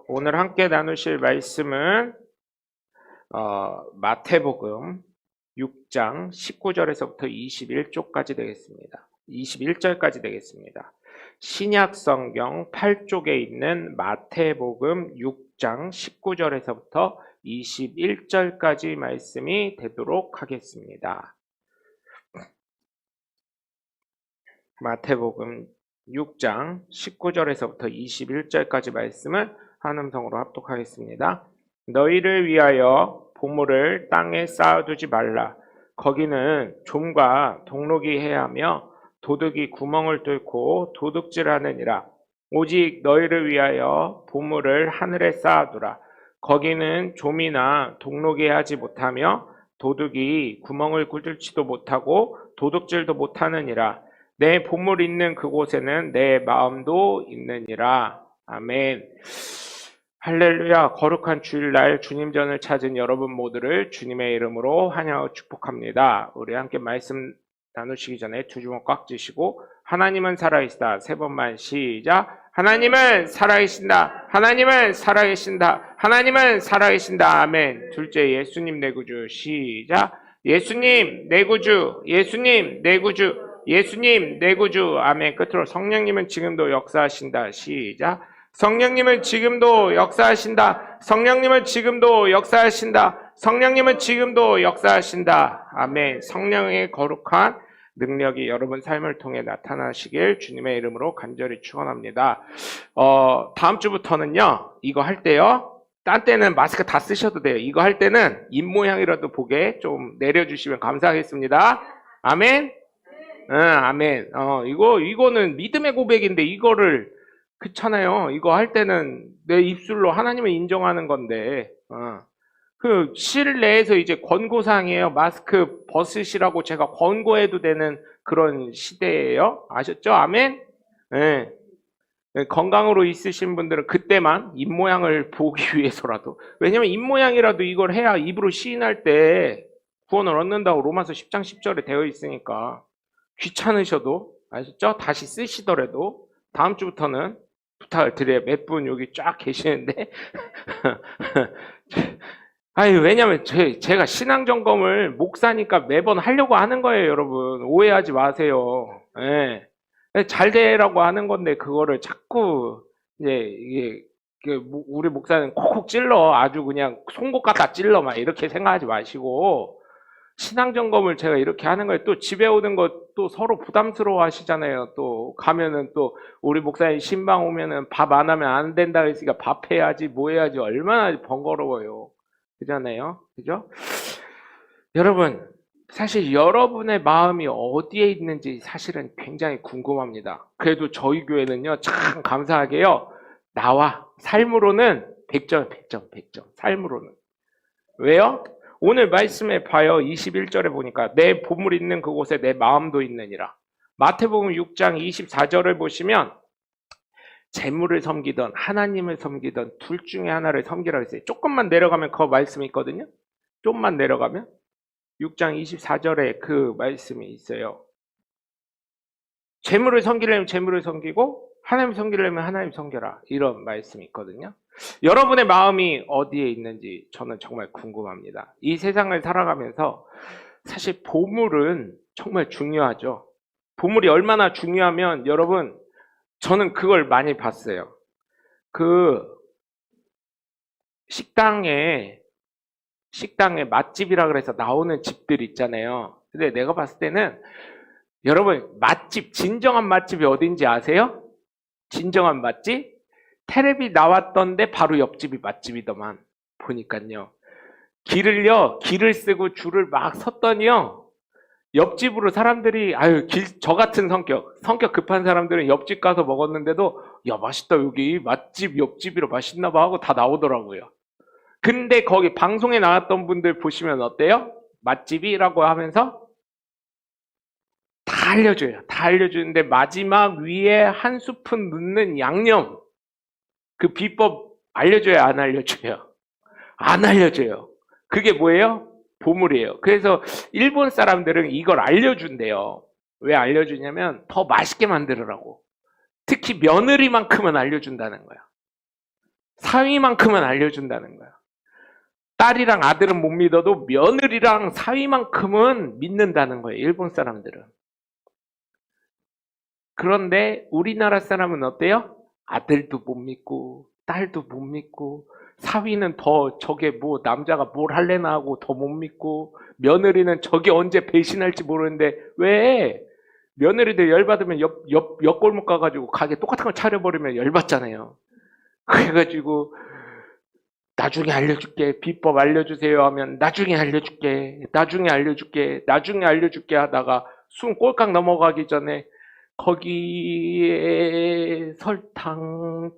오늘 함께 나누실 말씀은 마태복음 6장 19절에서부터 21쪽까지 되겠습니다. 21절까지 되겠습니다. 신약 성경 8쪽에 있는 마태복음 6장 19절에서부터 21절까지 말씀이 되도록 하겠습니다. 마태복음 6장 19절에서부터 21절까지 말씀을 한음성으로 합독하겠습니다. 너희를 위하여 보물을 땅에 쌓아두지 말라. 거기는 좀과 동록이 해하며 도둑이 구멍을 뚫고 도둑질하느니라. 오직 너희를 위하여 보물을 하늘에 쌓아두라. 거기는 좀이나 동록이 하지 못하며 도둑이 구멍을 뚫지도 못하고 도둑질도 못하느니라. 내 보물 있는 그곳에는 내 마음도 있느니라. 아멘. 할렐루야. 거룩한 주일날 주님 전을 찾은 여러분 모두를 주님의 이름으로 환영하고 축복합니다. 우리 함께 말씀 나누시기 전에 두 주먹 꽉 쥐시고 하나님은 살아계시다. 세 번만 시작. 하나님은 살아계신다. 하나님은 살아계신다. 하나님은 살아계신다. 아멘. 둘째, 예수님 내 구주. 시작. 예수님 내 구주. 예수님 내 구주. 예수님 내 구주. 아멘. 끝으로 성령님은 지금도 역사하신다. 시작. 성령님은 지금도 역사하신다. 성령님은 지금도 역사하신다. 성령님은 지금도 역사하신다. 아멘. 성령의 거룩한 능력이 여러분 삶을 통해 나타나시길 주님의 이름으로 간절히 축원합니다. 다음 주부터는요, 이거 할 때요, 딴 때는 마스크 다 쓰셔도 돼요. 이거 할 때는 입모양이라도 보게 좀 내려주시면 감사하겠습니다. 아멘. 아멘. 이거는 믿음의 고백인데 이거를 그렇잖아요. 이거 할 때는 내 입술로 하나님을 인정하는 건데, 그 실내에서 이제 권고사항이에요. 마스크 벗으시라고 제가 권고해도 되는 그런 시대예요. 아셨죠? 아멘. 네. 건강으로 있으신 분들은 그때만 입모양을 보기 위해서라도, 왜냐면 입모양이라도 이걸 해야 입으로 시인할 때 구원을 얻는다고 로마서 10장 10절에 되어 있으니까 귀찮으셔도, 아셨죠? 다시 쓰시더라도 다음 주부터는 부탁을 드려요. 몇 분 여기 쫙 계시는데 왜냐면 제가 신앙 점검을 목사니까 매번 하려고 하는 거예요. 여러분 오해하지 마세요. 네. 잘 되라고 하는 건데 그거를 자꾸 이게 우리 목사는 콕콕 찔러, 아주 그냥 송곳 갖다 찔러 막 이렇게 생각하지 마시고, 신앙 점검을 제가 이렇게 하는 거예요. 또 집에 오는 거 또 서로 부담스러워 하시잖아요. 또 가면은 또 우리 목사님 신방 오면은 밥 안 하면 안 된다 그랬으니까 밥 해야지 뭐 해야지, 얼마나 번거로워요. 그잖아요. 그죠? 여러분, 사실 여러분의 마음이 어디에 있는지 사실은 굉장히 궁금합니다. 그래도 저희 교회는요, 참 감사하게요, 나와 삶으로는 100점, 100점, 100점. 삶으로는. 왜요? 오늘 말씀에 봐요. 21절에 보니까 내 보물 있는 그곳에 내 마음도 있느니라. 마태복음 6장 24절을 보시면 재물을 섬기던 하나님을 섬기던 둘 중에 하나를 섬기라고 했어요. 조금만 내려가면 그 말씀이 있거든요. 좀만 내려가면 6장 24절에 그 말씀이 있어요. 재물을 섬기려면 재물을 섬기고 하나님 섬기려면 하나님 섬겨라, 이런 말씀이 있거든요. 여러분의 마음이 어디에 있는지 저는 정말 궁금합니다. 이 세상을 살아가면서 사실 보물은 정말 중요하죠. 보물이 얼마나 중요하면, 여러분, 저는 그걸 많이 봤어요. 그 식당에 맛집이라 그래서 나오는 집들 있잖아요. 근데 내가 봤을 때는, 여러분, 맛집, 진정한 맛집이 어딘지 아세요? 진정한 맛집? 텔레비 나왔던데 바로 옆집이 맛집이더만. 보니까요, 길을 쓰고 줄을 막 섰더니요, 옆집으로 사람들이, 저 같은 성격 급한 사람들은 옆집 가서 먹었는데도, 야, 맛있다, 여기 맛집 옆집이라 맛있나 봐 하고 다 나오더라고요. 근데 거기 방송에 나왔던 분들 보시면 어때요? 맛집이라고 하면서 다 알려줘요. 다 알려주는데 마지막 위에 한 스푼 넣는 양념, 그 비법 알려줘요, 안 알려줘요? 안 알려줘요. 그게 뭐예요? 보물이에요. 그래서 일본 사람들은 이걸 알려준대요. 왜 알려주냐면 더 맛있게 만들으라고. 특히 며느리만큼은 알려준다는 거야. 사위만큼은 알려준다는 거야. 딸이랑 아들은 못 믿어도 며느리랑 사위만큼은 믿는다는 거예요. 일본 사람들은. 그런데 우리나라 사람은 어때요? 아들도 못 믿고 딸도 못 믿고 사위는 더 저게 뭐 남자가 뭘 할래나 하고 더 못 믿고 며느리는 저게 언제 배신할지 모르는데 왜? 며느리들 열받으면 옆 골목 가가지고 가게 똑같은 걸 차려버리면 열받잖아요. 그래가지고 나중에 알려줄게, 비법 알려주세요 하면 나중에 알려줄게 하다가 숨 꼴깍 넘어가기 전에 거기에 설탕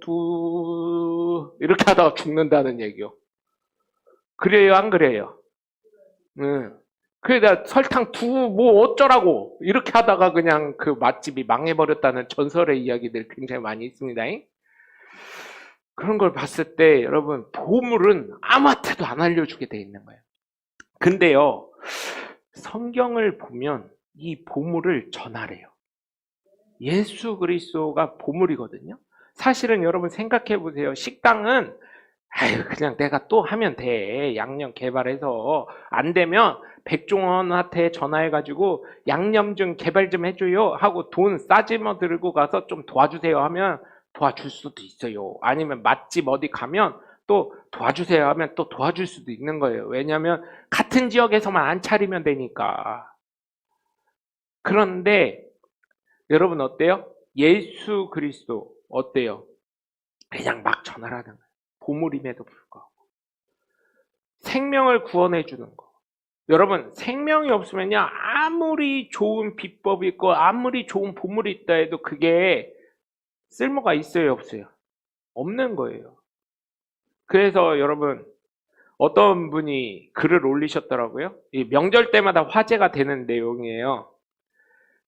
이렇게 하다가 죽는다는 얘기요. 그래요, 안 그래요? 응. 그래다 설탕 뭐 어쩌라고 이렇게 하다가 그냥 그 맛집이 망해버렸다는 전설의 이야기들 굉장히 많이 있습니다. 그런 걸 봤을 때 여러분 보물은 아무한테도 안 알려주게 돼 있는 거예요. 근데요 성경을 보면 이 보물을 전하래요. 예수 그리스도가 보물이거든요. 사실은 여러분 생각해 보세요. 식당은 아유 그냥 내가 또 하면 돼. 양념 개발해서 안 되면 백종원한테 전화해가지고 양념 좀 개발 좀 해줘요 하고 돈 싸지머 들고 가서 좀 도와주세요 하면 도와줄 수도 있어요. 아니면 맛집 어디 가면 또 도와주세요 하면 또 도와줄 수도 있는 거예요. 왜냐하면 같은 지역에서만 안 차리면 되니까. 그런데 여러분 어때요? 예수 그리스도 어때요? 그냥 막 전하라는 거예요. 보물임에도 불구하고 생명을 구원해 주는 거. 여러분 생명이 없으면요 아무리 좋은 비법이 있고 아무리 좋은 보물이 있다 해도 그게 쓸모가 있어요 없어요? 없는 거예요. 그래서 여러분 어떤 분이 글을 올리셨더라고요. 이 명절 때마다 화제가 되는 내용이에요.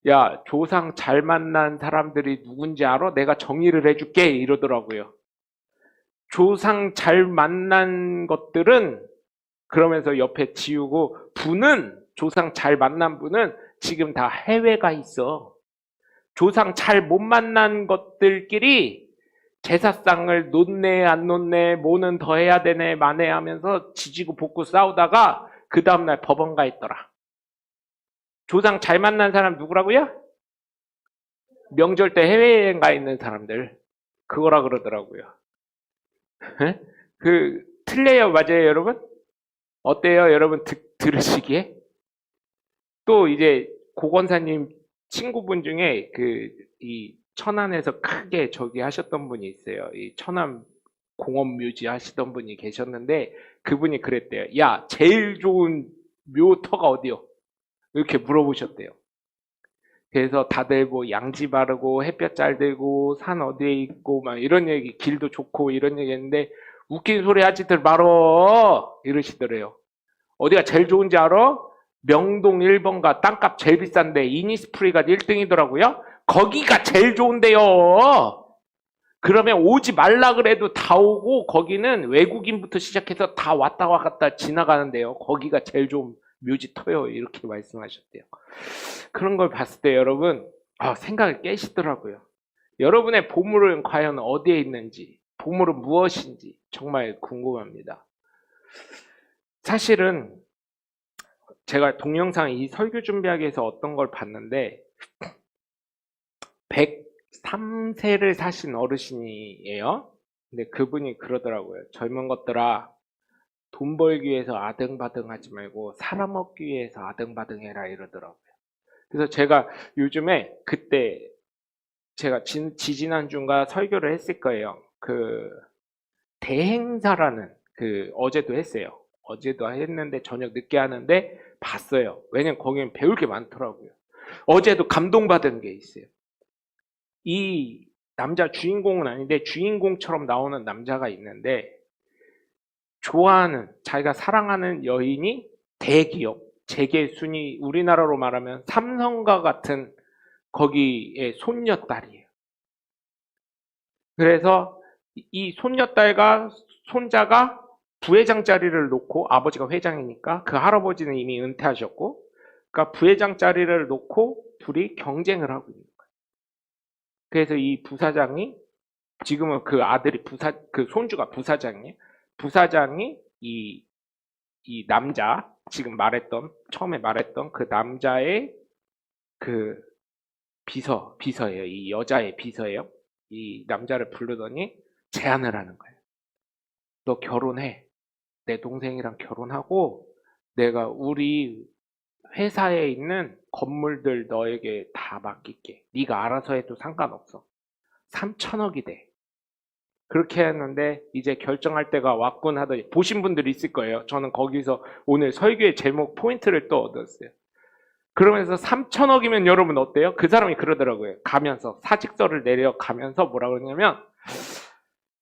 야 조상 잘 만난 사람들이 누군지 알아? 내가 정의를 해줄게 이러더라고요. 조상 잘 만난 것들은 그러면서 옆에 지우고 조상 잘 만난 분은 지금 다 해외가 있어. 조상 잘 못 만난 것들끼리 제사상을 놓네 안 놓네 뭐는 더 해야 되네 마네 하면서 지지고 볶고 싸우다가 그 다음날 법원 가 있더라. 조상 잘 만난 사람 누구라고요? 명절 때 해외여행 가 있는 사람들 그거라 그러더라고요. 그 틀려요 맞아요 여러분? 어때요 여러분 들으시기에? 또 이제 고건사님 친구분 중에 이 천안에서 크게 저기 하셨던 분이 있어요. 이 천안 공원묘지 하시던 분이 계셨는데 그분이 그랬대요. 야 제일 좋은 묘터가 어디요? 이렇게 물어보셨대요. 그래서 다들 뭐 양지 바르고 햇볕 잘 들고 산 어디에 있고 막 이런 얘기 길도 좋고 이런 얘기 했는데 웃긴 소리 하지들 말어 이러시더래요. 어디가 제일 좋은지 알아? 명동 1번가 땅값 제일 비싼데 이니스프리가 1등이더라고요. 거기가 제일 좋은데요. 그러면 오지 말라 그래도 다 오고 거기는 외국인부터 시작해서 다 왔다 갔다 지나가는데요. 거기가 제일 좋은 묘지 터요. 이렇게 말씀하셨대요. 그런 걸 봤을 때 여러분 생각을 깨시더라고요. 여러분의 보물은 과연 어디에 있는지 보물은 무엇인지 정말 궁금합니다. 사실은 제가 동영상 이 설교 준비하기 위해서 어떤 걸 봤는데 103세를 사신 어르신이에요. 근데 그분이 그러더라고요. 젊은 것들아 돈 벌기 위해서 아등바등 하지 말고 살아먹기 위해서 아등바등 해라 이러더라고요. 그래서 제가 요즘에 그때 제가 지지난주인가 설교를 했을 거예요. 대행사라는 어제도 했어요. 어제도 했는데 저녁 늦게 하는데 봤어요. 왜냐면 거기는 배울 게 많더라고요. 어제도 감동받은 게 있어요. 이 남자 주인공은 아닌데 주인공처럼 나오는 남자가 있는데 좋아하는 자기가 사랑하는 여인이 대기업 재계 순위 우리나라로 말하면 삼성과 같은 거기에 손녀딸이에요. 그래서 이 손녀딸과 손자가 부회장 자리를 놓고 아버지가 회장이니까 그 할아버지는 이미 은퇴하셨고 그러니까 부회장 자리를 놓고 둘이 경쟁을 하고 있는 거예요. 그래서 이 부사장이 지금은 그 아들이 그 손주가 부사장이에요. 부사장이 이 남자, 지금 처음에 말했던 그 남자의 그 비서예요. 이 여자의 비서예요. 이 남자를 부르더니 제안을 하는 거예요. 너 결혼해. 내 동생이랑 결혼하고 내가 우리 회사에 있는 건물들 너에게 다 맡길게. 네가 알아서 해도 상관없어. 3천억이 돼. 그렇게 했는데 이제 결정할 때가 왔군 하더니 보신 분들이 있을 거예요. 저는 거기서 오늘 설교의 제목 포인트를 또 얻었어요. 그러면서 3천억이면 여러분 어때요? 그 사람이 그러더라고요. 가면서 사직서를 내려가면서 뭐라 그러냐면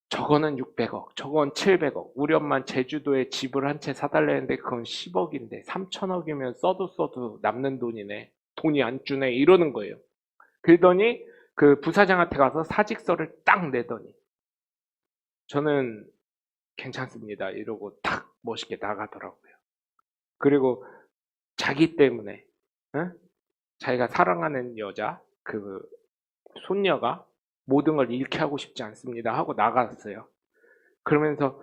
저거는 600억, 저건 700억. 우리 엄마는 제주도에 집을 한 채 사달라는데 그건 10억인데 3천억이면 써도 남는 돈이네. 돈이 안 주네. 이러는 거예요. 그러더니 그 부사장한테 가서 사직서를 딱 내더니 저는 괜찮습니다. 이러고 딱 멋있게 나가더라고요. 그리고 자기 때문에 자기가 사랑하는 여자, 그 손녀가 모든 걸 잃게 하고 싶지 않습니다 하고 나갔어요. 그러면서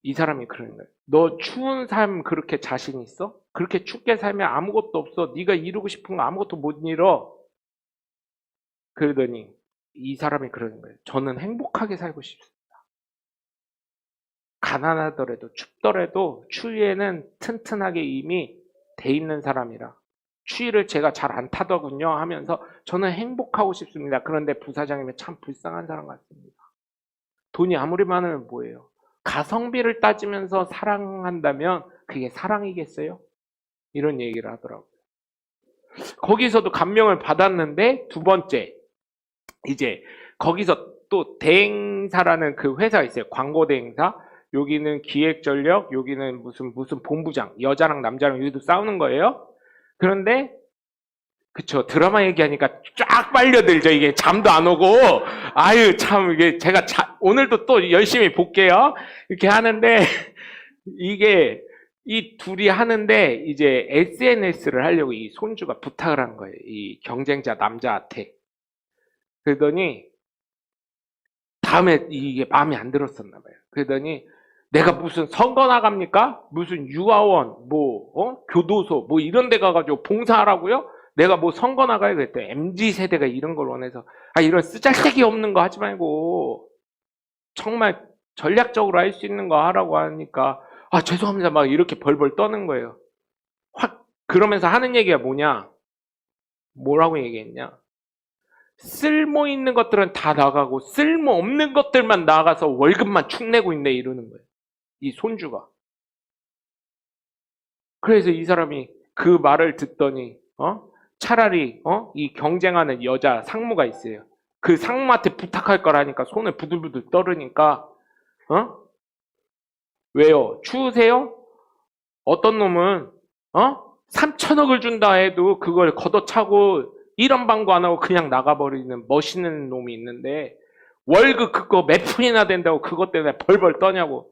이 사람이 그러는 거예요. 너 추운 삶 그렇게 자신 있어? 그렇게 춥게 살면 아무것도 없어. 네가 이루고 싶은 거 아무것도 못 이뤄. 그러더니 이 사람이 그러는 거예요. 저는 행복하게 살고 싶습니다. 가난하더라도 춥더라도 추위에는 튼튼하게 이미 돼 있는 사람이라 추위를 제가 잘 안 타더군요 하면서 저는 행복하고 싶습니다. 그런데 부사장님은 참 불쌍한 사람 같습니다. 돈이 아무리 많으면 뭐예요? 가성비를 따지면서 사랑한다면 그게 사랑이겠어요? 이런 얘기를 하더라고요. 거기서도 감명을 받았는데 두 번째 이제 거기서 또 대행사라는 그 회사가 있어요. 광고 대행사. 여기는 기획전력, 여기는 무슨 본부장, 여자랑 남자랑 여기도 싸우는 거예요. 그런데 그쵸, 드라마 얘기하니까 쫙 빨려들죠. 이게 잠도 안 오고 아유 참 이게 제가 오늘도 또 열심히 볼게요. 이렇게 하는데 이게 이 둘이 하는데 이제 SNS를 하려고 이 손주가 부탁을 한 거예요. 이 경쟁자 남자한테. 그러더니 다음에 이게 마음에 안 들었었나 봐요. 그러더니 내가 무슨 선거 나갑니까? 무슨 유아원, 교도소, 이런 데 가가지고 봉사하라고요? 내가 선거 나가야 그랬대. MZ세대가 이런 걸 원해서. 이런 쓰잘데기 없는 거 하지 말고, 정말 전략적으로 할 수 있는 거 하라고 하니까, 죄송합니다. 막 이렇게 벌벌 떠는 거예요. 그러면서 하는 얘기가 뭐라고 얘기했냐? 쓸모 있는 것들은 다 나가고, 쓸모 없는 것들만 나가서 월급만 축 내고 있네, 이러는 거예요. 이 손주가. 그래서 이 사람이 그 말을 듣더니 차라리 이 경쟁하는 여자 상무가 있어요. 그 상무한테 부탁할 거라니까 손을 부들부들 떨으니까 왜요? 추우세요? 어떤 놈은 3천억을 준다 해도 그걸 걷어차고 이런 방구 안 하고 그냥 나가버리는 멋있는 놈이 있는데 월급 그거 몇 푼이나 된다고 그것 때문에 벌벌 떠냐고.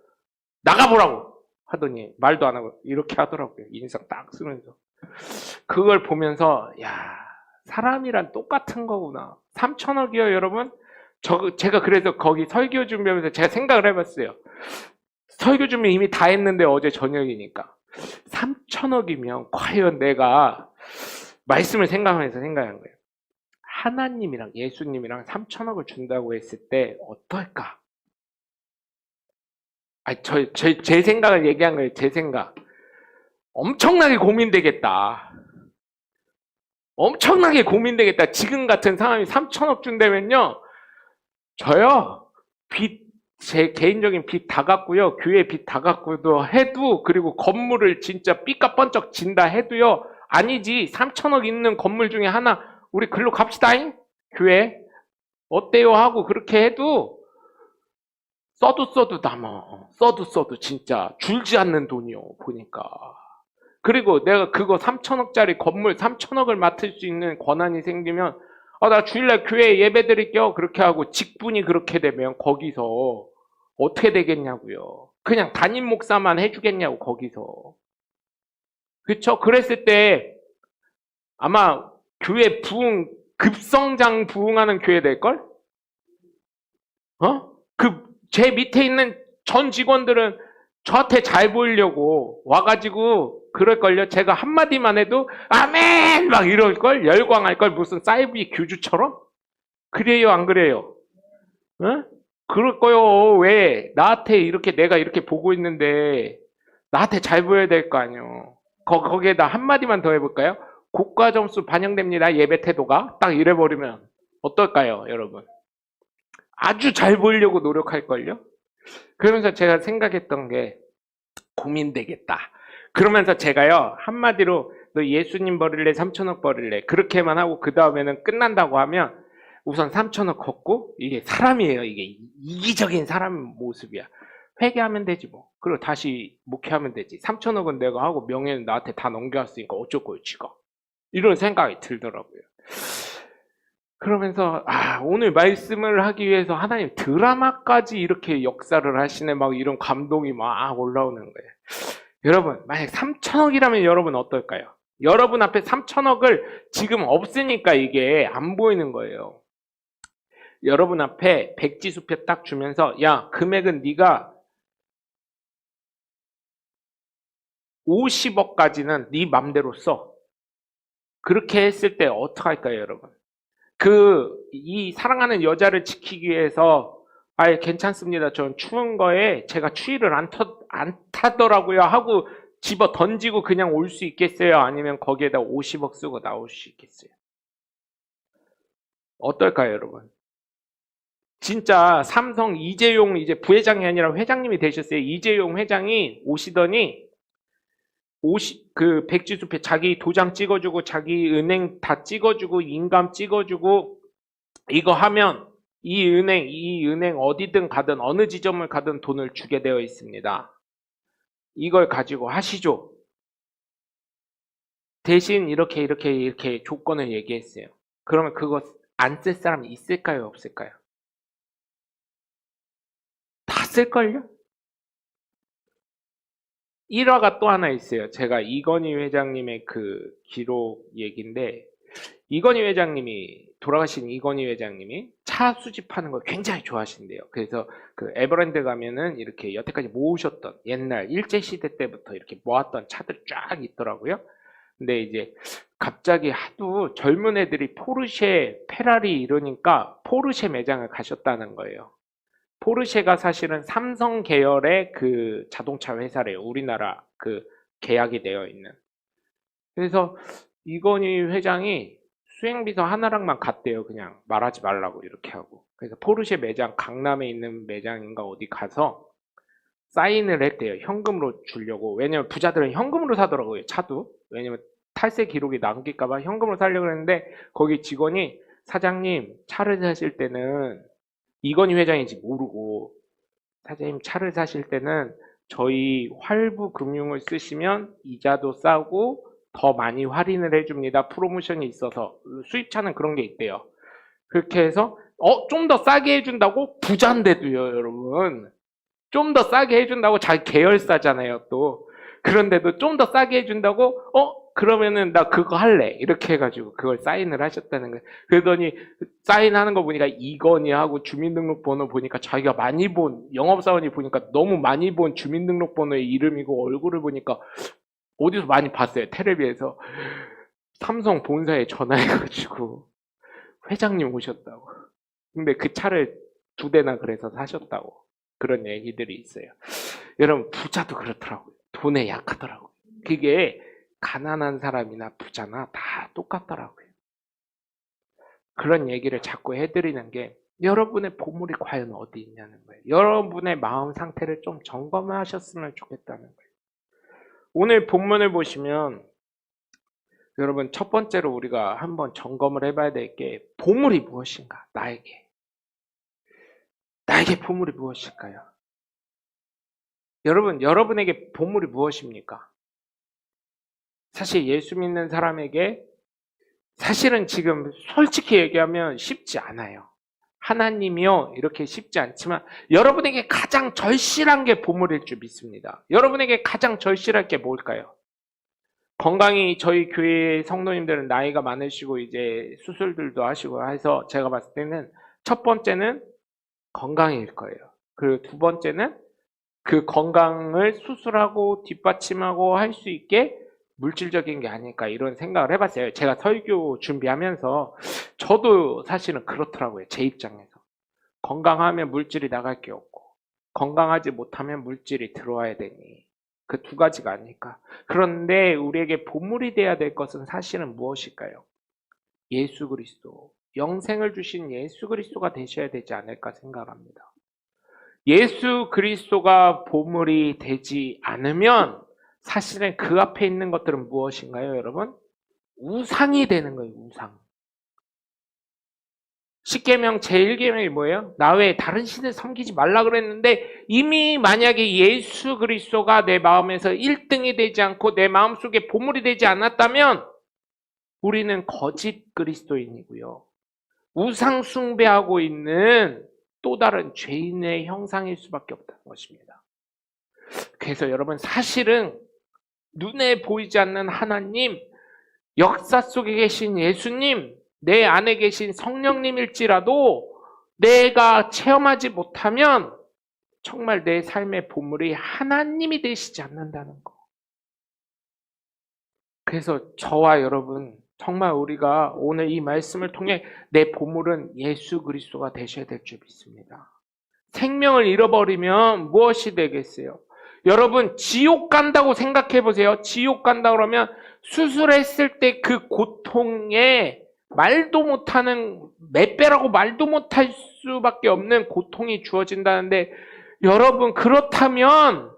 나가보라고 하더니 말도 안 하고 이렇게 하더라고요. 인상 딱 쓰면서. 그걸 보면서 사람이란 똑같은 거구나. 3천억이요 여러분? 제가 그래서 거기 설교 준비하면서 제가 생각을 해봤어요. 설교 준비 이미 다 했는데 어제 저녁이니까 3천억이면 과연 내가 말씀을 생각하면서 생각한 거예요. 하나님이랑 예수님이랑 3천억을 준다고 했을 때 어떨까? 제 생각을 얘기한 거예요. 제 생각. 엄청나게 고민되겠다. 엄청나게 고민되겠다. 지금 같은 상황이 3천억 준다면요. 저요. 제 개인적인 빚 다 갚고요. 교회 빚 다 갚고도 해도 그리고 건물을 진짜 삐까뻔쩍 진다 해도요. 아니지. 3천억 있는 건물 중에 하나 우리 글로 갑시다잉. 교회. 어때요? 하고 그렇게 해도 써도 남아. 써도 진짜 줄지 않는 돈이요. 보니까. 그리고 내가 그거 3천억짜리 건물 3천억을 맡을 수 있는 권한이 생기면 나 주일날 교회 예배 드릴게요. 그렇게 하고 직분이 그렇게 되면 거기서 어떻게 되겠냐고요. 그냥 담임 목사만 해주겠냐고 거기서. 그쵸? 그랬을 때 아마 교회 급성장 부흥하는 교회 될걸? 제 밑에 있는 전 직원들은 저한테 잘 보이려고 와가지고 그럴걸요. 제가 한마디만 해도 아멘 막 이럴걸, 열광할걸, 무슨 사이비 교주처럼. 그래요 안 그래요? 응? 그럴 거요. 왜 나한테 이렇게, 내가 이렇게 보고 있는데 나한테 잘 보여야 될 거 아니요. 거기에다 한마디만 더 해볼까요? 고가 점수 반영됩니다. 예배 태도가 딱 이래버리면 어떨까요 여러분? 아주 잘 보이려고 노력할걸요. 그러면서 제가 생각했던 게 고민되겠다. 그러면서 제가요 한마디로 너 예수님 버릴래 3천억 버릴래 그렇게만 하고 그 다음에는 끝난다고 하면 우선 3천억 걷고, 이게 사람이에요. 이게 이기적인 사람 모습이야. 회개하면 되지 뭐. 그리고 다시 목회하면 되지. 3천억은 내가 하고 명예는 나한테 다 넘겨왔으니까 어쩔 거예요 지가. 이런 생각이 들더라고요. 그러면서 오늘 말씀을 하기 위해서 하나님 드라마까지 이렇게 역사를 하시네, 막 이런 감동이 막 올라오는 거예요. 여러분 만약 3천억이라면 여러분 어떨까요? 여러분 앞에 3천억을 지금 없으니까 이게 안 보이는 거예요. 여러분 앞에 백지수표 딱 주면서 야 금액은 네가 50억까지는 네 맘대로 써. 그렇게 했을 때 어떡할까요 여러분? 이 사랑하는 여자를 지키기 위해서 아예 괜찮습니다. 전 추운 거에 제가 추위를 안 타더라고요 하고 집어 던지고 그냥 올 수 있겠어요? 아니면 거기에다 50억 쓰고 나올 수 있겠어요? 어떨까요 여러분? 진짜 삼성 이재용 이제 부회장이 아니라 회장님이 되셨어요. 이재용 회장이 오시더니 그 백지수표 자기 도장 찍어주고 자기 은행 다 찍어주고 인감 찍어주고 이거 하면 이 은행 어디든 가든 어느 지점을 가든 돈을 주게 되어 있습니다. 이걸 가지고 하시죠. 대신 이렇게 조건을 얘기했어요. 그러면 그거 안 쓸 사람이 있을까요 없을까요? 다 쓸걸요? 일화가 또 하나 있어요. 제가 이건희 회장님의 그 기록 얘기인데, 이건희 회장님이, 돌아가신 이건희 회장님이 차 수집하는 걸 굉장히 좋아하신대요. 그래서 그 에버랜드 가면은 이렇게 여태까지 모으셨던 옛날 일제시대 때부터 이렇게 모았던 차들 쫙 있더라고요. 근데 이제 갑자기 하도 젊은 애들이 포르쉐, 페라리 이러니까 포르쉐 매장을 가셨다는 거예요. 포르쉐가 사실은 삼성 계열의 그 자동차 회사래요. 우리나라 그 계약이 되어 있는. 그래서 이건희 회장이 수행비서 하나랑만 갔대요. 그냥 말하지 말라고 이렇게 하고. 그래서 포르쉐 매장, 강남에 있는 매장인가 어디 가서 사인을 했대요. 현금으로 주려고. 왜냐면 부자들은 현금으로 사더라고요. 차도. 왜냐면 탈세 기록이 남길까봐 현금으로 사려고 했는데 거기 직원이 사장님 차를 사실 때는 이건희 회장인지 모르고 사장님 차를 사실 때는 저희 활부금융을 쓰시면 이자도 싸고 더 많이 할인을 해줍니다. 프로모션이 있어서 수입차는 그런 게 있대요. 그렇게 해서 좀 더 싸게 해준다고 부자인데도요 여러분. 좀 더 싸게 해준다고 자기 계열사잖아요 또. 그런데도 좀 더 싸게 해준다고 그러면은 나 그거 할래 이렇게 해가지고 그걸 사인을 하셨다는 거예요. 그러더니 사인하는 거 보니까 이건희하고 주민등록번호 보니까 자기가 많이 본 영업사원이 보니까 너무 많이 본 주민등록번호의 이름이고 얼굴을 보니까 어디서 많이 봤어요. 텔레비에서. 삼성 본사에 전화해가지고 회장님 오셨다고. 근데 그 차를 2대나 그래서 사셨다고. 그런 얘기들이 있어요. 여러분 부자도 그렇더라고요. 돈에 약하더라고요. 그게 가난한 사람이나 부자나 다 똑같더라고요. 그런 얘기를 자꾸 해드리는 게 여러분의 보물이 과연 어디 있냐는 거예요. 여러분의 마음 상태를 좀 점검하셨으면 좋겠다는 거예요. 오늘 본문을 보시면 여러분 첫 번째로 우리가 한번 점검을 해봐야 될 게 보물이 무엇인가? 나에게 보물이 무엇일까요? 여러분에게 보물이 무엇입니까? 사실 예수 믿는 사람에게 사실은 지금 솔직히 얘기하면 쉽지 않아요. 하나님이요 이렇게 쉽지 않지만 여러분에게 가장 절실한 게 보물일 줄 믿습니다. 여러분에게 가장 절실할 게 뭘까요? 건강히 저희 교회 성도님들은 나이가 많으시고 이제 수술들도 하시고 해서 제가 봤을 때는 첫 번째는 건강일 거예요. 그리고 두 번째는 그 건강을 수술하고 뒷받침하고 할 수 있게 물질적인 게 아닐까 이런 생각을 해봤어요. 제가 설교 준비하면서 저도 사실은 그렇더라고요. 제 입장에서. 건강하면 물질이 나갈 게 없고 건강하지 못하면 물질이 들어와야 되니 그 두 가지가 아닐까. 그런데 우리에게 보물이 돼야 될 것은 사실은 무엇일까요? 예수 그리스도, 영생을 주신 예수 그리스도가 되셔야 되지 않을까 생각합니다. 예수 그리스도가 보물이 되지 않으면 사실은 그 앞에 있는 것들은 무엇인가요, 여러분? 우상이 되는 거예요, 우상. 십계명 제1계명이 뭐예요? 나 외에 다른 신을 섬기지 말라 그랬는데 이미 만약에 예수 그리스도가 내 마음에서 1등이 되지 않고 내 마음속에 보물이 되지 않았다면 우리는 거짓 그리스도인이고요. 우상 숭배하고 있는 또 다른 죄인의 형상일 수밖에 없다는 것입니다. 그래서 여러분 사실은 눈에 보이지 않는 하나님, 역사 속에 계신 예수님, 내 안에 계신 성령님일지라도 내가 체험하지 못하면 정말 내 삶의 보물이 하나님이 되시지 않는다는 거. 그래서 저와 여러분 정말 우리가 오늘 이 말씀을 통해 내 보물은 예수 그리스도가 되셔야 될 줄 믿습니다. 생명을 잃어버리면 무엇이 되겠어요? 여러분 지옥 간다고 생각해 보세요. 지옥 간다 그러면 수술했을 때 그 고통에 말도 못하는, 몇 배라고 말도 못할 수밖에 없는 고통이 주어진다는데 여러분 그렇다면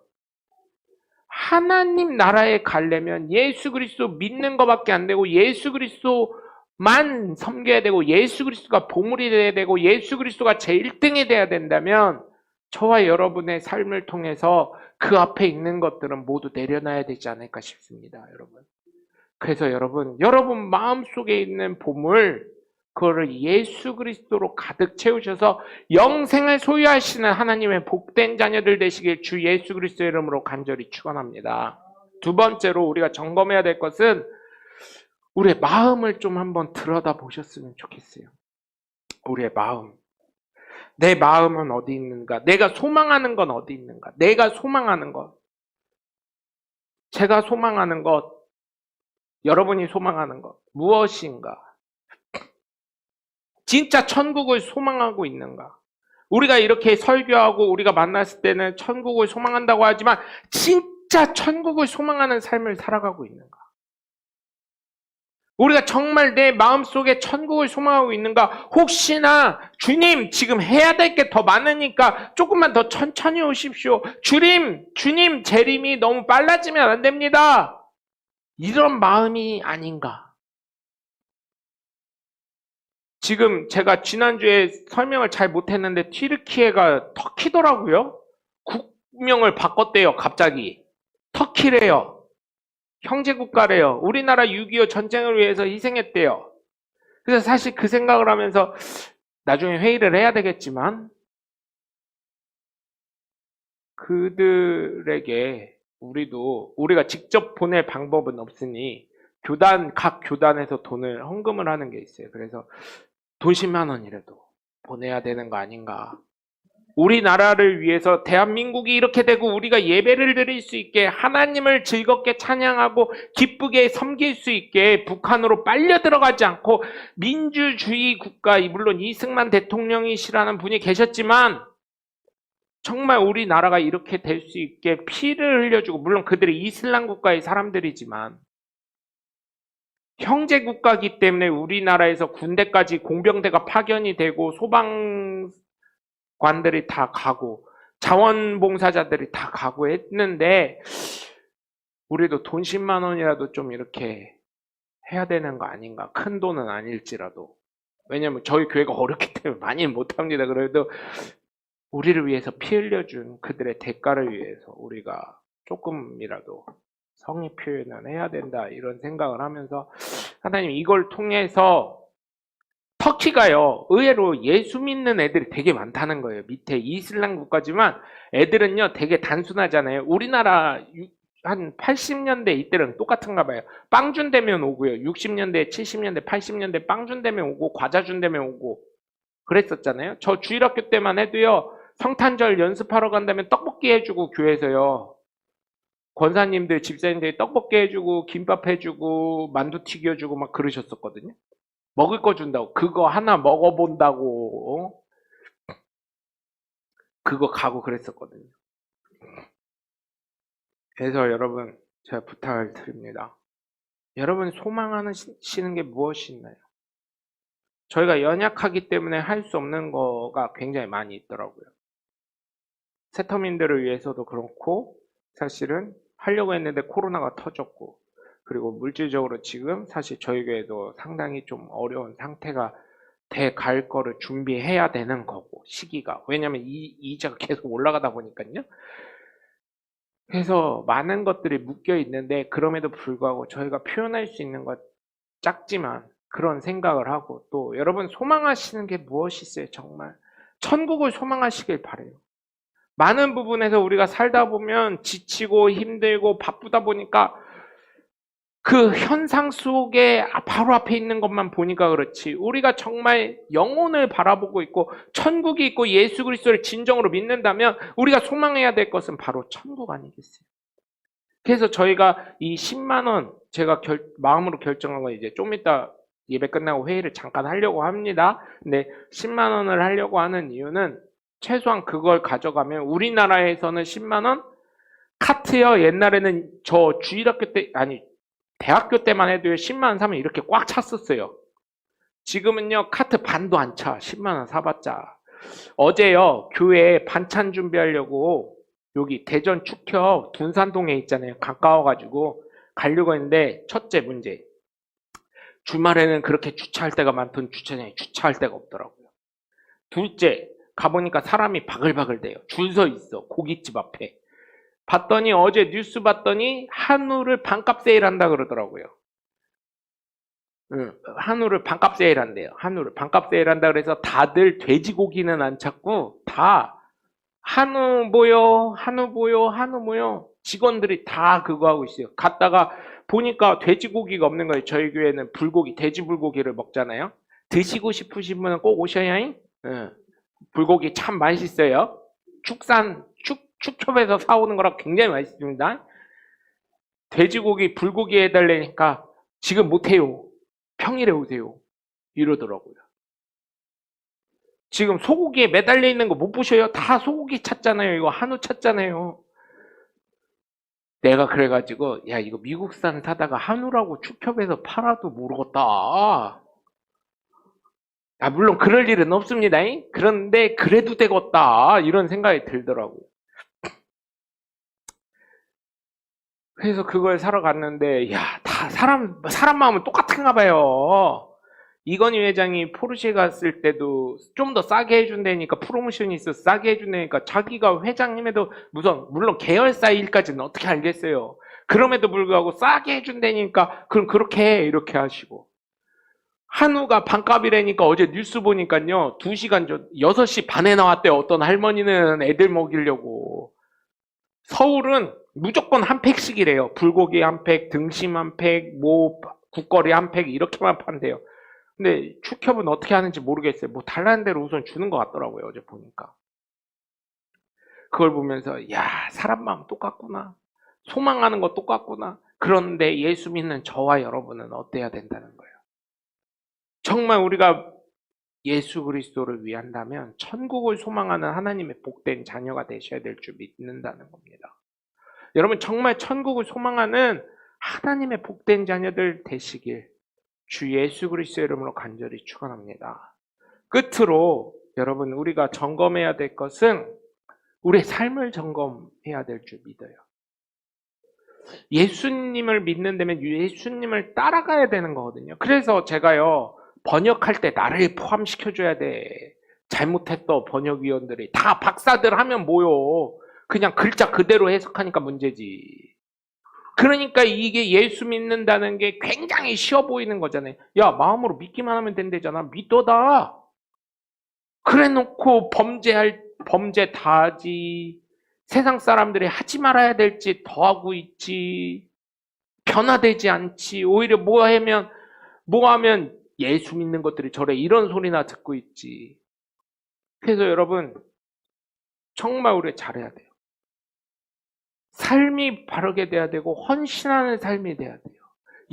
하나님 나라에 가려면 예수 그리스도 믿는 것밖에 안 되고 예수 그리스도만 섬겨야 되고 예수 그리스도가 보물이 돼야 되고 예수 그리스도가 제1등이 돼야 된다면 저와 여러분의 삶을 통해서 그 앞에 있는 것들은 모두 내려놔야 되지 않을까 싶습니다, 여러분. 그래서 여러분 마음속에 있는 보물, 그거를 예수 그리스도로 가득 채우셔서 영생을 소유하시는 하나님의 복된 자녀들 되시길 주 예수 그리스도의 이름으로 간절히 축원합니다. 두 번째로 우리가 점검해야 될 것은 우리의 마음을 좀 한번 들여다 보셨으면 좋겠어요. 우리의 마음. 내 마음은 어디 있는가? 내가 소망하는 건 어디 있는가? 내가 소망하는 것. 제가 소망하는 것. 여러분이 소망하는 것. 무엇인가? 진짜 천국을 소망하고 있는가? 우리가 이렇게 설교하고 우리가 만났을 때는 천국을 소망한다고 하지만 진짜 천국을 소망하는 삶을 살아가고 있는가? 우리가 정말 내 마음속에 천국을 소망하고 있는가? 혹시나 주님 지금 해야 될 게 더 많으니까 조금만 더 천천히 오십시오. 주님 재림이 너무 빨라지면 안 됩니다. 이런 마음이 아닌가? 지금 제가 지난주에 설명을 잘 못했는데 튀르키예가 터키더라고요. 국명을 바꿨대요. 갑자기. 터키래요. 형제국가래요. 우리나라 6.25 전쟁을 위해서 희생했대요. 그래서 사실 그 생각을 하면서 나중에 회의를 해야 되겠지만 그들에게 우리가 직접 보낼 방법은 없으니 각 교단에서 돈을 헌금을 하는 게 있어요. 그래서 돈 10만 원이라도 보내야 되는 거 아닌가. 우리나라를 위해서 대한민국이 이렇게 되고 우리가 예배를 드릴 수 있게 하나님을 즐겁게 찬양하고 기쁘게 섬길 수 있게 북한으로 빨려 들어가지 않고 민주주의 국가, 물론 이승만 대통령이시라는 분이 계셨지만 정말 우리나라가 이렇게 될 수 있게 피를 흘려주고, 물론 그들이 이슬람 국가의 사람들이지만 형제 국가이기 때문에 우리나라에서 군대까지 공병대가 파견이 되고 소방관들이 다 가고 자원봉사자들이 다 가고 했는데 우리도 돈 10만 원이라도 좀 이렇게 해야 되는 거 아닌가? 큰 돈은 아닐지라도. 왜냐면 저희 교회가 어렵기 때문에 많이 못합니다. 그래도 우리를 위해서 피 흘려준 그들의 대가를 위해서 우리가 조금이라도 성의 표현을 해야 된다, 이런 생각을 하면서 하나님 이걸 통해서 터키가요 의외로 예수 믿는 애들이 되게 많다는 거예요. 밑에 이슬람 국가지만 애들은요 되게 단순하잖아요. 우리나라 한 80년대 이때랑 똑같은가 봐요. 빵 준다면 오고요. 60년대, 70년대, 80년대 빵 준다면 오고 과자 준다면 오고 그랬었잖아요. 저 주일학교 때만 해도요. 성탄절 연습하러 간다면 떡볶이 해주고 교회에서요. 권사님들, 집사님들이 떡볶이 해주고 김밥 해주고 만두 튀겨주고 막 그러셨었거든요. 먹을 거 준다고. 그거 하나 먹어본다고. 그거 가고 그랬었거든요. 그래서 여러분 제가 부탁을 드립니다. 여러분 소망하시는 게 무엇이 있나요? 저희가 연약하기 때문에 할 수 없는 거가 굉장히 많이 있더라고요. 세터민들을 위해서도 그렇고 사실은 하려고 했는데 코로나가 터졌고 그리고 물질적으로 지금 사실 저희 교회도 상당히 좀 어려운 상태가 돼 갈 거를 준비해야 되는 거고 시기가 왜냐면 이자가 계속 올라가다 보니까요. 그래서 많은 것들이 묶여 있는데 그럼에도 불구하고 저희가 표현할 수 있는 것 작지만 그런 생각을 하고 또 여러분 소망하시는 게 무엇이 있어요? 정말 천국을 소망하시길 바래요. 많은 부분에서 우리가 살다 보면 지치고 힘들고 바쁘다 보니까 그 현상 속에 바로 앞에 있는 것만 보니까 그렇지 우리가 정말 영혼을 바라보고 있고 천국이 있고 예수 그리스도를 진정으로 믿는다면 우리가 소망해야 될 것은 바로 천국 아니겠어요? 그래서 저희가 이 10만 원 제가 마음으로 결정한 건 이제 좀 이따 예배 끝나고 회의를 잠깐 하려고 합니다. 근데 10만 원을 하려고 하는 이유는 최소한 그걸 가져가면 우리나라에서는 10만 원 카트요. 옛날에는 저 주일학교 때 아니 대학교 때만 해도 10만 원 사면 이렇게 꽉 찼었어요. 지금은요 카트 반도 안 차. 10만 원 사봤자. 어제요 교회에 반찬 준비하려고 여기 대전 축협 둔산동에 있잖아요. 가까워가지고 가려고 했는데 첫째 문제 주말에는 그렇게 주차할 데가 많던 주차장에 주차할 데가 없더라고요. 둘째 가보니까 사람이 바글바글 돼요. 줄 서 있어 고깃집 앞에. 봤더니 어제 뉴스 봤더니 한우를 반값 세일한다 그러더라고요. 한우를 반값 세일한대요. 한우를 반값 세일한다 그래서 다들 돼지고기는 안 찾고 다 한우 뭐요? 한우 뭐요? 한우 뭐요? 직원들이 다 그거 하고 있어요. 갔다가 보니까 돼지고기가 없는 거예요. 저희 교회는 불고기, 돼지 불고기를 먹잖아요. 드시고 싶으신 분은 꼭 오셔야잉. 불고기 참 맛있어요. 축협에서 사오는 거라 굉장히 맛있습니다. 돼지고기, 불고기 해달라니까 지금 못해요. 평일에 오세요. 이러더라고요. 지금 소고기에 매달려 있는 거 못 보셔요? 다 소고기 찾잖아요. 이거 한우 찾잖아요. 내가 그래가지고 야 이거 미국산 사다가 한우라고 축협에서 팔아도 모르겠다. 물론 그럴 일은 없습니다. 그런데 그래도 되겠다 이런 생각이 들더라고요. 그래서 그걸 사러 갔는데 다 사람 마음은 똑같은가 봐요. 이건희 회장이 포르쉐 갔을 때도 좀 더 싸게 해준다니까 프로모션이 있어서 싸게 해준다니까 자기가 회장님에도 물론 계열사 일까지는 어떻게 알겠어요. 그럼에도 불구하고 싸게 해준다니까 그럼 그렇게 해 이렇게 하시고 한우가 반값이라니까 어제 뉴스 보니까요 2시간 전 6시 반에 나왔대요. 어떤 할머니는 애들 먹이려고. 서울은 무조건 한 팩씩이래요. 불고기 한 팩, 등심 한 팩, 국거리 한 팩 이렇게만 판대요. 근데 축협은 어떻게 하는지 모르겠어요. 뭐 달라는 대로 우선 주는 것 같더라고요. 어제 보니까. 그걸 보면서 야 사람 마음 똑같구나. 소망하는 거 똑같구나. 그런데 예수 믿는 저와 여러분은 어때야 된다는 거예요. 정말 우리가 예수 그리스도를 위한다면 천국을 소망하는 하나님의 복된 자녀가 되셔야 될 줄 믿는다는 겁니다. 여러분 정말 천국을 소망하는 하나님의 복된 자녀들 되시길 주 예수 그리스도의 이름으로 간절히 축원합니다. 끝으로 여러분 우리가 점검해야 될 것은 우리의 삶을 점검해야 될 줄 믿어요. 예수님을 믿는다면 예수님을 따라가야 되는 거거든요. 그래서 제가요 번역할 때 나를 포함시켜줘야 돼. 잘못했던 번역위원들이 다 박사들 하면 뭐요? 그냥 글자 그대로 해석하니까 문제지. 그러니까 이게 예수 믿는다는 게 굉장히 쉬워 보이는 거잖아요. 야 마음으로 믿기만 하면 된대잖아. 믿어다. 그래놓고 범죄 다 하지. 세상 사람들이 하지 말아야 될 짓 더 하고 있지. 변화되지 않지. 오히려 뭐 하면 예수 믿는 것들이 저래 이런 소리나 듣고 있지. 그래서 여러분 정말 우리 잘해야 돼요. 삶이 바르게 돼야 되고 헌신하는 삶이 돼야 돼요.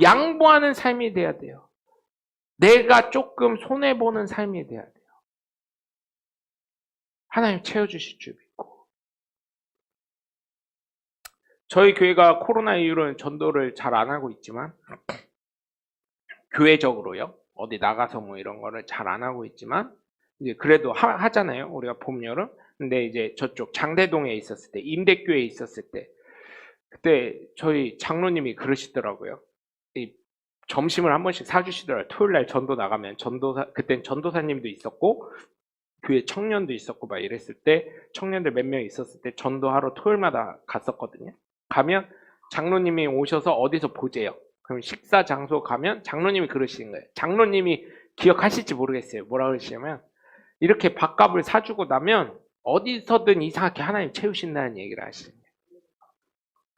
양보하는 삶이 돼야 돼요. 내가 조금 손해보는 삶이 돼야 돼요. 하나님 채워주실 줄 믿고. 저희 교회가 코로나 이후로는 전도를 잘 안 하고 있지만 교회적으로요. 어디 나가서 뭐 이런 거를 잘 안 하고 있지만 이제 그래도 하잖아요. 우리가 봄, 여름. 근데 이제 저쪽 장대동에 있었을 때, 임대교회에 있었을 때 그때 저희 장로님이 그러시더라고요. 이 점심을 한 번씩 사주시더라고요. 토요일 날 전도 나가면 그땐 전도사님도 있었고 교회 청년도 있었고 막 이랬을 때 청년들 몇 명 있었을 때 전도하러 토요일마다 갔었거든요. 가면 장로님이 오셔서 어디서 보재요. 그럼 식사 장소 가면 장로님이 그러시는 거예요. 장로님이 기억하실지 모르겠어요. 뭐라 그러시냐면 이렇게 밥값을 사주고 나면 어디서든 이상하게 하나님 채우신다는 얘기를 하시는 거예요.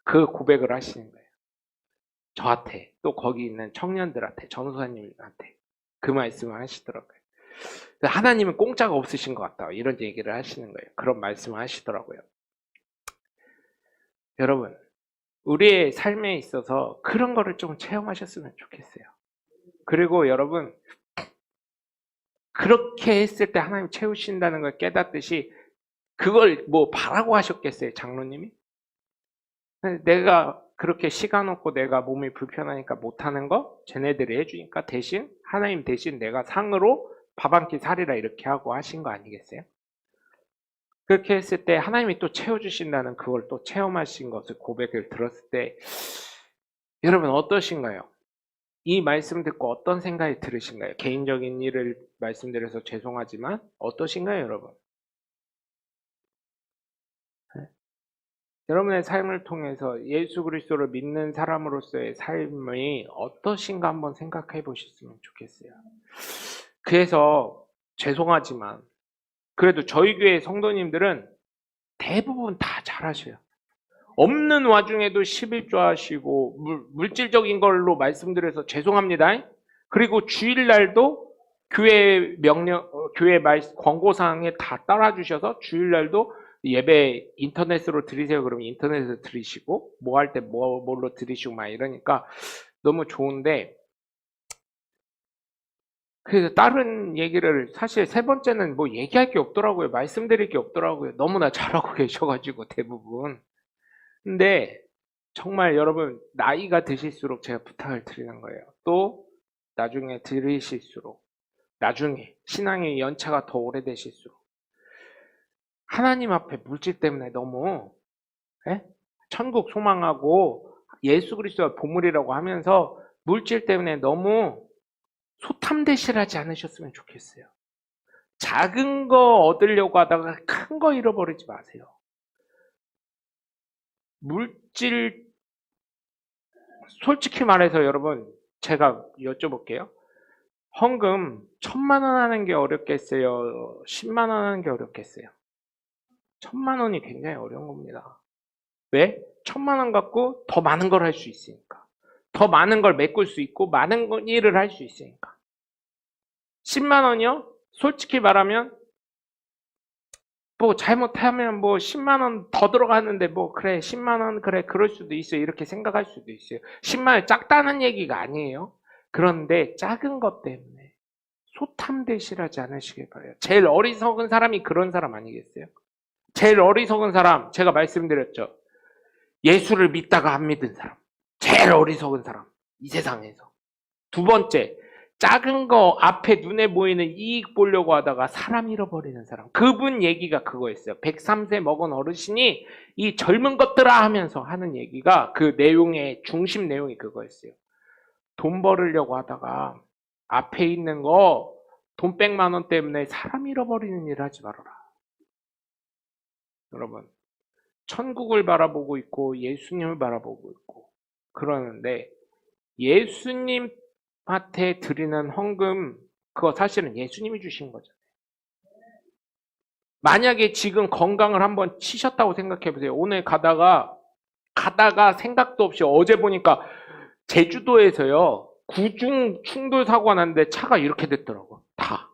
그 고백을 하시는 거예요. 저한테 또 거기 있는 청년들한테 전도사님한테 그 말씀을 하시더라고요. 하나님은 공짜가 없으신 것 같다 이런 얘기를 하시는 거예요. 그런 말씀을 하시더라고요. 여러분 우리의 삶에 있어서 그런 거를 좀 체험하셨으면 좋겠어요. 그리고 여러분 그렇게 했을 때 하나님 채우신다는 걸 깨닫듯이 그걸 뭐 바라고 하셨겠어요, 장로님이? 내가 그렇게 시간 없고 내가 몸이 불편하니까 못하는 거 쟤네들이 해주니까 대신 하나님 대신 내가 상으로 밥 한 끼 사리라 이렇게 하고 하신 거 아니겠어요? 그렇게 했을 때 하나님이 또 채워주신다는 그걸 또 체험하신 것을 고백을 들었을 때 여러분 어떠신가요? 이 말씀 듣고 어떤 생각이 들으신가요? 개인적인 일을 말씀드려서 죄송하지만 어떠신가요, 여러분? 네? 여러분의 삶을 통해서 예수 그리스도를 믿는 사람으로서의 삶이 어떠신가 한번 생각해 보셨으면 좋겠어요. 그래서 죄송하지만 그래도 저희 교회 성도님들은 대부분 다 잘하셔요. 없는 와중에도 11조 하시고 물질적인 걸로 말씀드려서 죄송합니다. 그리고 주일날도 교회 명령, 교회 권고사항에 다 따라주셔서 주일날도 예배 인터넷으로 드리세요. 그러면 인터넷으로 드리시고 뭐 할 때 뭘로 드리시고 막 이러니까 너무 좋은데 그래서 다른 얘기를 사실 세 번째는 뭐 얘기할 게 없더라고요. 말씀드릴 게 없더라고요. 너무나 잘하고 계셔가지고 대부분. 근데 정말 여러분 나이가 드실수록 제가 부탁을 드리는 거예요. 또 나중에 들으실수록 나중에 신앙의 연차가 더 오래되실수록 하나님 앞에 물질 때문에 너무 천국 소망하고 예수 그리스도가 보물이라고 하면서 물질 때문에 너무 소탐대실하지 않으셨으면 좋겠어요. 작은 거 얻으려고 하다가 큰 거 잃어버리지 마세요. 물질 솔직히 말해서 여러분 제가 여쭤볼게요. 헌금 1,000만 원 하는 게 어렵겠어요? 10만 원 하는 게 어렵겠어요? 1,000만 원이 굉장히 어려운 겁니다. 왜? 1,000만 원 갖고 더 많은 걸 할 수 있으니까. 더 많은 걸 메꿀 수 있고 많은 일을 할 수 있으니까. 10만 원이요? 솔직히 말하면 뭐 잘못하면 뭐 10만 원 더 들어가는데 뭐 그래 10만 원 그래 그럴 수도 있어요. 이렇게 생각할 수도 있어요. 10만 원 작다는 얘기가 아니에요. 그런데 작은 것 때문에 소탐대실하지 않으시길 바라요. 제일 어리석은 사람이 그런 사람 아니겠어요? 제일 어리석은 사람 제가 말씀드렸죠. 예수를 믿다가 안 믿은 사람. 제일 어리석은 사람. 이 세상에서. 두 번째 작은 거 앞에 눈에 보이는 이익 보려고 하다가 사람 잃어버리는 사람. 그분 얘기가 그거였어요. 103세 먹은 어르신이 이 젊은 것들아 하면서 하는 얘기가 그 내용의 중심 내용이 그거였어요. 돈 벌으려고 하다가 앞에 있는 거 돈 100만 원 때문에 사람 잃어버리는 일 하지 말아라. 여러분 천국을 바라보고 있고 예수님을 바라보고 있고 그러는데 예수님한테 드리는 헌금 그거 사실은 예수님이 주신 거잖아요. 만약에 지금 건강을 한번 치셨다고 생각해 보세요. 오늘 가다가 생각도 없이 어제 보니까 제주도에서요 구중 충돌 사고가 났는데 차가 이렇게 됐더라고. 다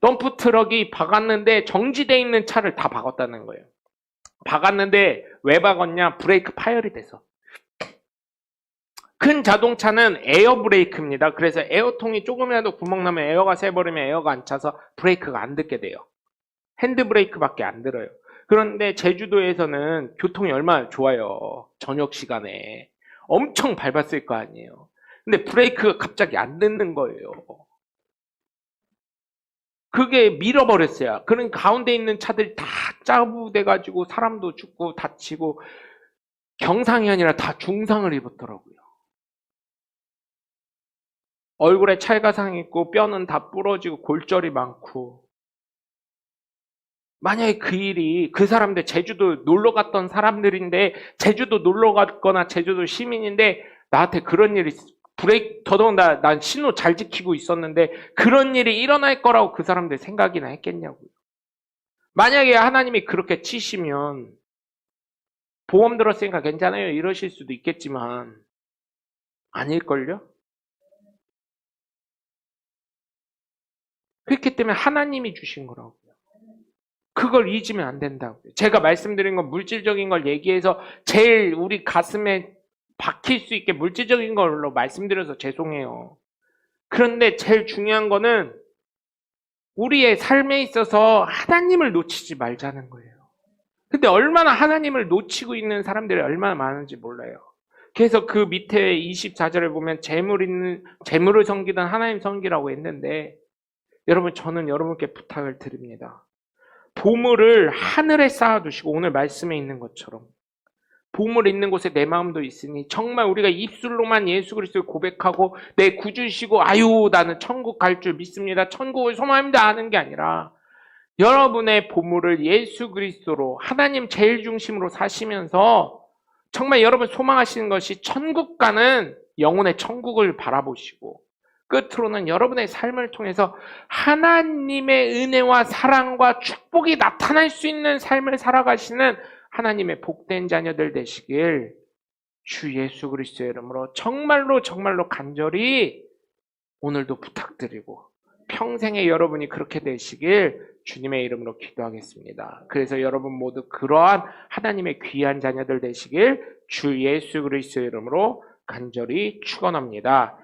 덤프 트럭이 박았는데 정지돼 있는 차를 다 박았다는 거예요. 박았는데 왜 박았냐? 브레이크 파열이 돼서. 큰 자동차는 에어 브레이크입니다. 그래서 에어통이 조금이라도 구멍 나면 에어가 새버리면 에어가 안 차서 브레이크가 안 듣게 돼요. 핸드 브레이크밖에 안 들어요. 그런데 제주도에서는 교통이 얼마나 좋아요. 저녁 시간에 엄청 밟았을 거 아니에요. 근데 브레이크가 갑자기 안 듣는 거예요. 그게 밀어버렸어요. 그런 가운데 있는 차들이 다 짜부돼가지고 사람도 죽고 다치고 경상이 아니라 다 중상을 입었더라고요. 얼굴에 찰가상 있고 뼈는 다 부러지고 골절이 많고. 만약에 그 일이 그 사람들 제주도 놀러 갔던 사람들인데 제주도 놀러 갔거나 제주도 시민인데 나한테 그런 일이 브레이크 더더군다나 난 신호 잘 지키고 있었는데 그런 일이 일어날 거라고 그 사람들 생각이나 했겠냐고요. 만약에 하나님이 그렇게 치시면 보험 들었으니까 괜찮아요 이러실 수도 있겠지만 아닐걸요? 그렇기 때문에 하나님이 주신 거라고요. 그걸 잊으면 안 된다고요. 제가 말씀드린 건 물질적인 걸 얘기해서 제일 우리 가슴에 박힐 수 있게 물질적인 걸로 말씀드려서 죄송해요. 그런데 제일 중요한 거는 우리의 삶에 있어서 하나님을 놓치지 말자는 거예요. 근데 얼마나 하나님을 놓치고 있는 사람들이 얼마나 많은지 몰라요. 그래서 그 밑에 24절을 보면 재물을 섬기던 하나님 섬기라고 했는데 여러분 저는 여러분께 부탁을 드립니다. 보물을 하늘에 쌓아두시고 오늘 말씀에 있는 것처럼 보물 있는 곳에 내 마음도 있으니 정말 우리가 입술로만 예수 그리스도를 고백하고 내 구주시고 아유 나는 천국 갈 줄 믿습니다. 천국을 소망합니다 하는 게 아니라 여러분의 보물을 예수 그리스도로 하나님 제일 중심으로 사시면서 정말 여러분 소망하시는 것이 천국 가는 영혼의 천국을 바라보시고 끝으로는 여러분의 삶을 통해서 하나님의 은혜와 사랑과 축복이 나타날 수 있는 삶을 살아가시는 하나님의 복된 자녀들 되시길 주 예수 그리스도의 이름으로 정말로 간절히 오늘도 부탁드리고 평생에 여러분이 그렇게 되시길 주님의 이름으로 기도하겠습니다. 그래서 여러분 모두 그러한 하나님의 귀한 자녀들 되시길 주 예수 그리스도의 이름으로 간절히 축원합니다.